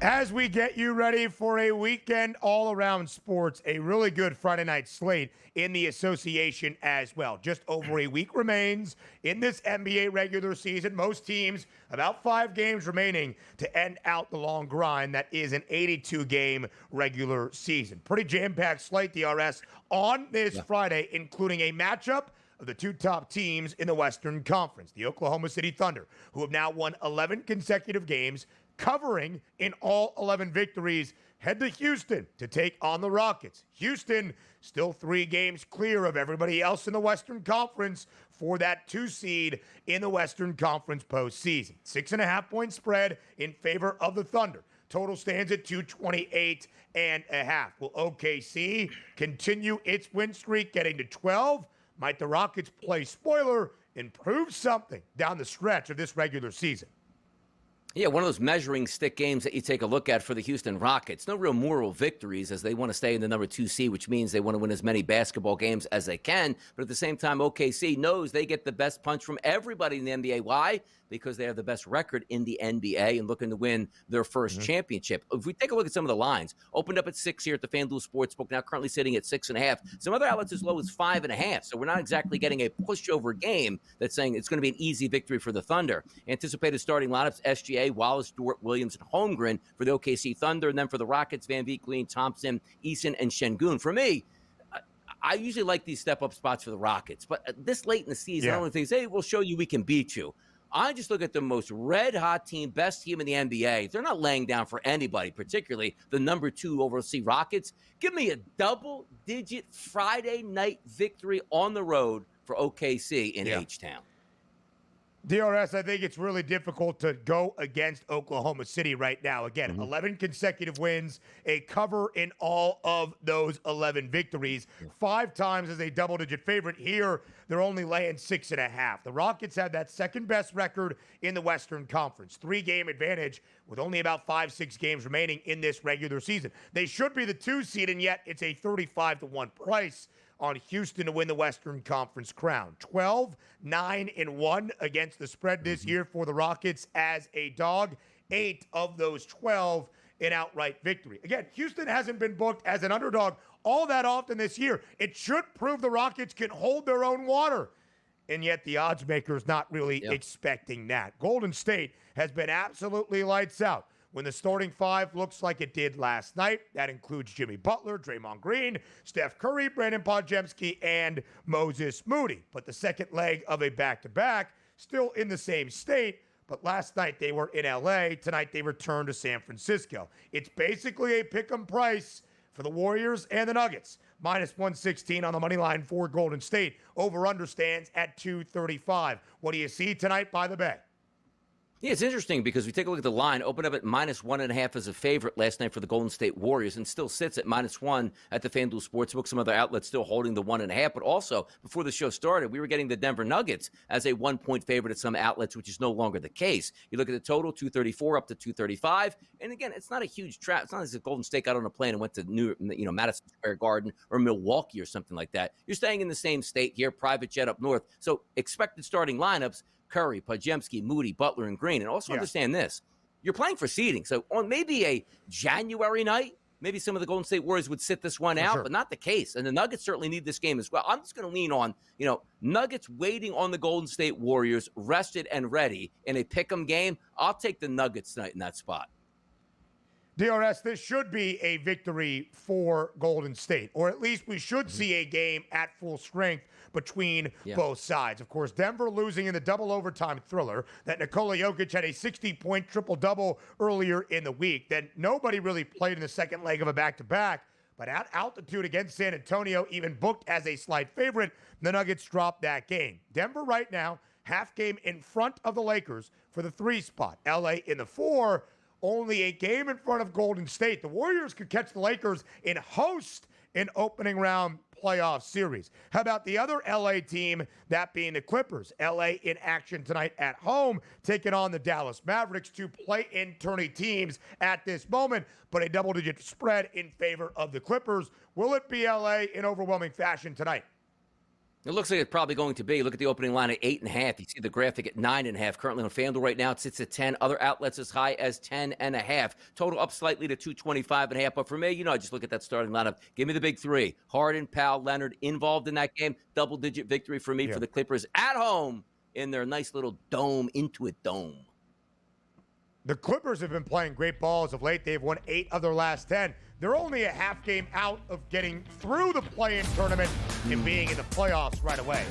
As we get you ready for a weekend all around sports, a really good Friday night slate in the association as well. Just over a week remains in this NBA regular season. Most teams, about 5 games remaining to end out the long grind that is an 82-game regular season. Pretty jam-packed slate, DRS, on this Friday, including a matchup of the 2 top teams in the Western Conference, the Oklahoma City Thunder, who have now won 11 consecutive games, covering in all 11 victories, head to Houston to take on the Rockets. Houston still 3 games clear of everybody else in the Western Conference for that 2 seed in the Western Conference postseason. 6.5-point spread in favor of the Thunder. Total stands at 228.5. Will OKC continue its win streak, getting to 12? Might the Rockets play spoiler and prove something down the stretch of this regular season? Yeah, one of those measuring stick games that you take a look at for the Houston Rockets. No real moral victories as they want to stay in the number 2 seed, which means they want to win as many basketball games as they can. But at the same time, OKC knows they get the best punch from everybody in the NBA. Why? Because they have the best record in the NBA and looking to win their first championship. If we take a look at some of the lines, opened up at 6 here at the FanDuel Sportsbook, now currently sitting at 6.5. Some other outlets as low as 5.5. So we're not exactly getting a pushover game that's saying it's going to be an easy victory for the Thunder. Anticipated starting lineups, SGA, Wallace, Dort, Williams, and Holmgren for the OKC Thunder. And then for the Rockets, Van Vliet, Thompson, Eason, and Şengün. For me, I usually like these step-up spots for the Rockets. But this late in the season, I don't think, hey, we'll show you we can beat you. I just look at the most red-hot team, best team in the NBA. They're not laying down for anybody, particularly the number 2 overseas Rockets. Give me a double-digit Friday night victory on the road for OKC in H-Town. DRS, I think it's really difficult to go against Oklahoma City right now. Again, 11 consecutive wins, a cover in all of those 11 victories. 5 times as a double-digit favorite. Here, they're only laying 6.5. The Rockets have that second-best record in the Western Conference. 3-game advantage with only about 5-6 games remaining in this regular season. They should be the 2 seed, and yet it's a 35-1 price on Houston to win the Western Conference crown. 12-9-1 against the spread this year for the Rockets as a dog. 8 of those 12 in outright victory. Again, Houston hasn't been booked as an underdog all that often this year. It should prove the Rockets can hold their own water. And yet the odds maker's not really expecting that. Golden State has been absolutely lights out. When the starting 5 looks like it did last night, that includes Jimmy Butler, Draymond Green, Steph Curry, Brandon Podjemski, and Moses Moody. But the second leg of a back-to-back, still in the same state, but last night they were in LA. Tonight they return to San Francisco. It's basically a pick-em price for the Warriors and the Nuggets. Minus 116 on the money line for Golden State. Over-under stands at 235. What do you see tonight by the bay? Yeah, it's interesting because we take a look at the line, opened up at minus 1.5 as a favorite last night for the Golden State Warriors and still sits at -1 at the FanDuel Sportsbook. Some other outlets still holding the 1.5. But also, before the show started, we were getting the Denver Nuggets as a 1-point favorite at some outlets, which is no longer the case. You look at the total, 234 up to 235. And again, it's not a huge trap. It's not as if Golden State got on a plane and went to Madison Square Garden or Milwaukee or something like that. You're staying in the same state here, private jet up north. So expected starting lineups, Curry, Podjemski, Moody, Butler, and Green. And also understand this. You're playing for seeding. So on maybe a January night, maybe some of the Golden State Warriors would sit this one out, but not the case. And the Nuggets certainly need this game as well. I'm just going to lean on, Nuggets waiting on the Golden State Warriors, rested and ready in a pick'em game. I'll take the Nuggets tonight in that spot. DRS, this should be a victory for Golden State, or at least we should see a game at full strength between both sides. Of course, Denver losing in the double overtime thriller that Nikola Jokic had a 60-point triple-double earlier in the week. Then nobody really played in the second leg of a back-to-back, but at altitude against San Antonio, even booked as a slight favorite, the Nuggets dropped that game. Denver right now, half game in front of the Lakers for the 3 spot. LA in the 4, only a game in front of Golden State. The Warriors could catch the Lakers and host an opening round playoff series. How about the other LA team, that being the Clippers? LA in action tonight at home, taking on the Dallas Mavericks, 2 play-in tourney teams at this moment, but a double-digit spread in favor of the Clippers. Will it be LA in overwhelming fashion tonight? It looks like it's probably going to be. Look at the opening line at 8.5. You see the graphic at 9.5. Currently on FanDuel right now, it sits at 10. Other outlets as high as 10.5. Total up slightly to 225.5. But for me, I just look at that starting lineup. Give me the big three: Harden, Powell, Leonard involved in that game. Double-digit victory for me for the Clippers at home in their nice little dome, Intuit Dome. The Clippers have been playing great ball as of late. They've won 8 of their last 10. They're only a half game out of getting through the play-in tournament and being in the playoffs right away.